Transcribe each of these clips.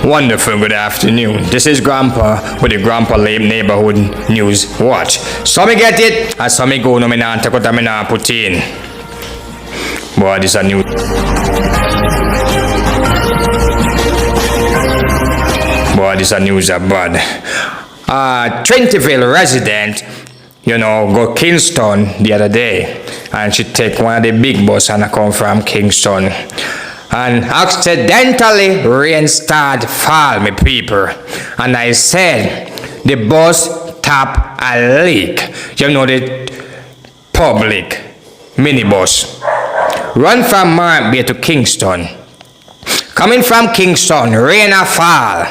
Wonderful good afternoon. This is Grandpa with the Grandpa Lame Neighborhood News Watch. So me get it, and so me go no me nah take out me nah put in. Boy, this a new. Boy, this a news are bad. Trentyville resident, go Kingston the other day, and she take one of the big bus and I come from Kingston. And accidentally rain start fall, me people. And I said, the bus tap a leak. The public minibus. Run from Marant to Kingston. Coming from Kingston, rain a fall.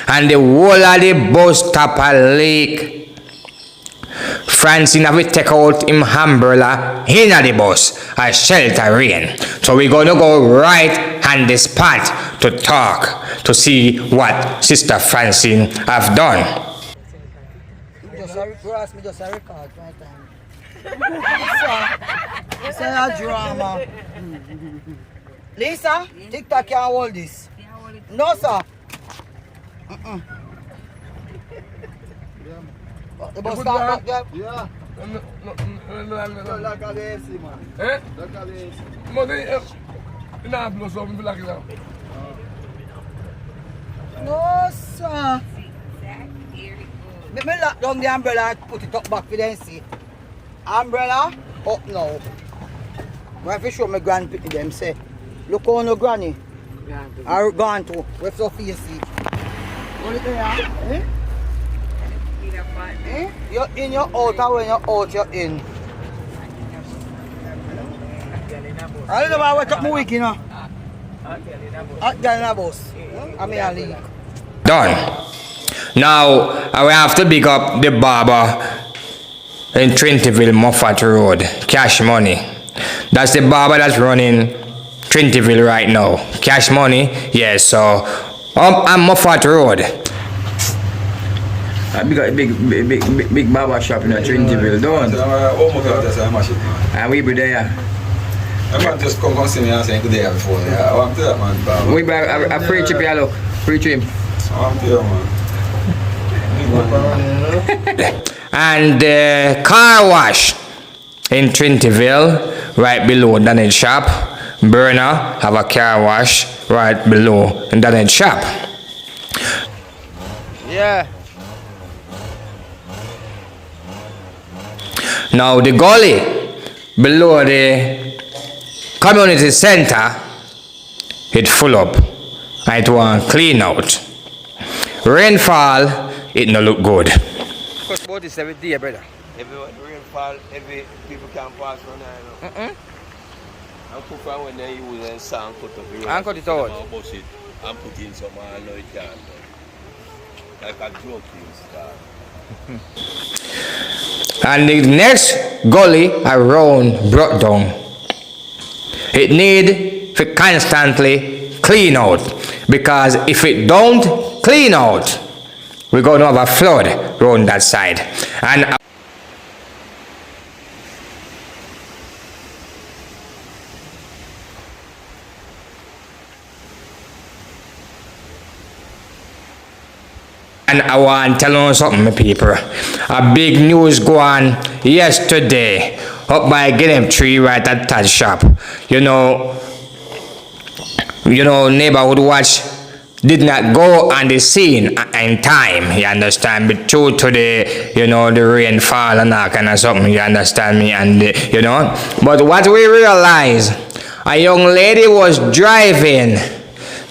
And the whole of the bus tap a leak. Francine have to take out him umbrella in the bus as shelter rain. So we're gonna go right on the spot to talk to see what Sister Francine have done. Just a record right time. It's a drama. Lisa, TikTok can't hold this. No, sir. The bus stop back there? Yeah. No, like a lazy, man. Eh? Like a lazy. But nah, blow something like that. No, sir. Let me lock down the umbrella and put it up back for them see. Umbrella up now. I have to show my grandpity them say, look how no granny. I gone to. Where's Sophia see? What is there? Eh? Eh? You're in, you're out, and when you're out, you're in. I don't know why I took my week, At the bus. I mean, I leave. Done. Now, I will have to big up the barber in Trentyville, Moffat Road. Cash Money. That's the barber that's running Trentyville right now. Cash Money, yes. So, I'm Moffat Road. We got a big barber shop in Trentyville, don't we? And we be there. I might just come and see me and say good day before. Yeah, I want to that man, barber. We preach him, look. Preach him. I want to man. And car wash in Trentyville, right below Daniel shop. Burner have a car wash right below Daniel shop. Yeah. Now the gully below the community center, it full up. And it want clean out. Rainfall, it no look good. Because about this every day, brother. Every rainfall, every people can pass on there. And put from when they use and sand cut up the road. And cut it out. And bust it and put in some and know it can. Like a joke thing. And the next gully around brought down. It need to constantly clean out. Because if it don't clean out, we're going to have a flood around that side. And I want to tell you something, my people. A big news go on yesterday up by Guinea Tree right at that shop. Neighborhood Watch did not go on the scene in time, you understand, but due to the rainfall and that kind of something, you understand me, and but what we realized, a young lady was driving,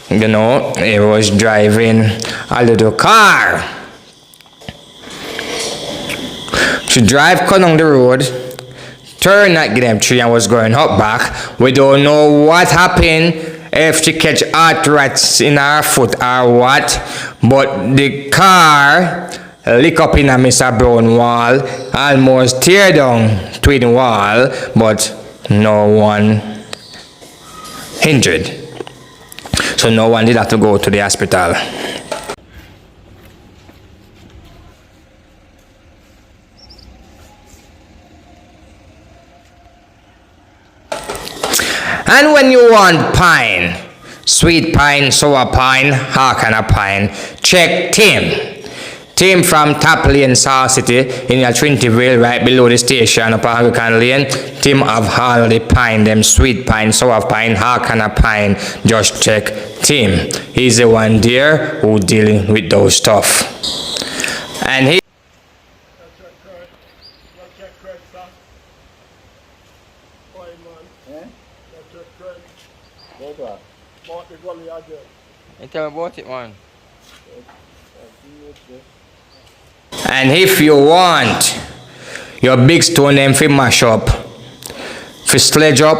he was driving a little car. She drive along the road, turned at Guinea Tree and was going up back. We don't know what happened, if she catch arthritis in her foot or what, but the car lick up in a Mr. Brown wall, almost tear down twin wall, but no one injured. So no one did have to go to the hospital. And when you want pine, Sweet pine, sour pine, Harkana pine. Check Tim. Tim from Top Lane, South City, in your Trinity-ville, right below the station up Anglican Lane. Tim have all the pine, them sweet pine, sour pine, Harkana pine. Just check Tim. He's the one there who dealing with those stuff. And he You tell me about it, man. And if you want your big stone them fi mash up, fi sledge up,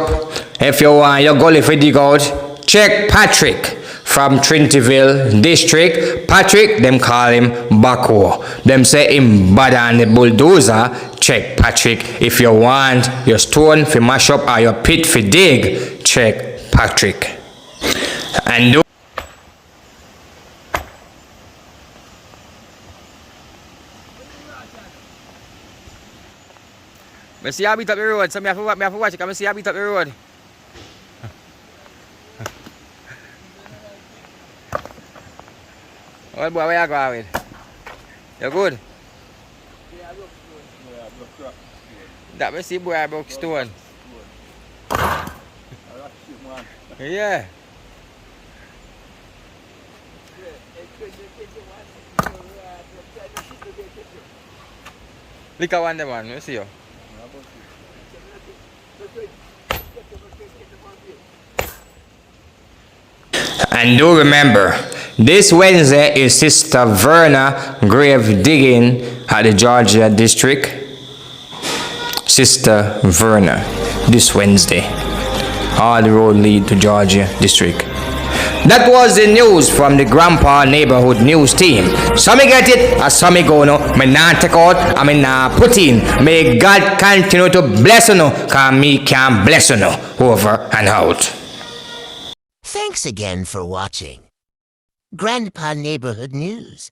if you want your gully fi dig out, check Patrick from Trinityville district. Patrick, them call him Backhoe. Them say him bad on the bulldozer. Check Patrick. If you want your stone fi mash up or your pit fi dig, check Patrick. And do I see you beat up the road, so I have to watch it, I see you beat up the road. Well, boy, where you going with? You good? That me see boy I broke stone. Yeah. Look at one them man, let me see you. And do remember, this Wednesday is Sister Verna grave digging at the Georgia district. Sister Verna, this Wednesday. All the road lead to Georgia district. That was the news from the Grandpa Neighborhood News team. Some get it, and some go no. Me not take out, I mean nah put in. May God continue to bless you, cause me can bless you. Over and out. Thanks again for watching Grandpa Neighborhood News.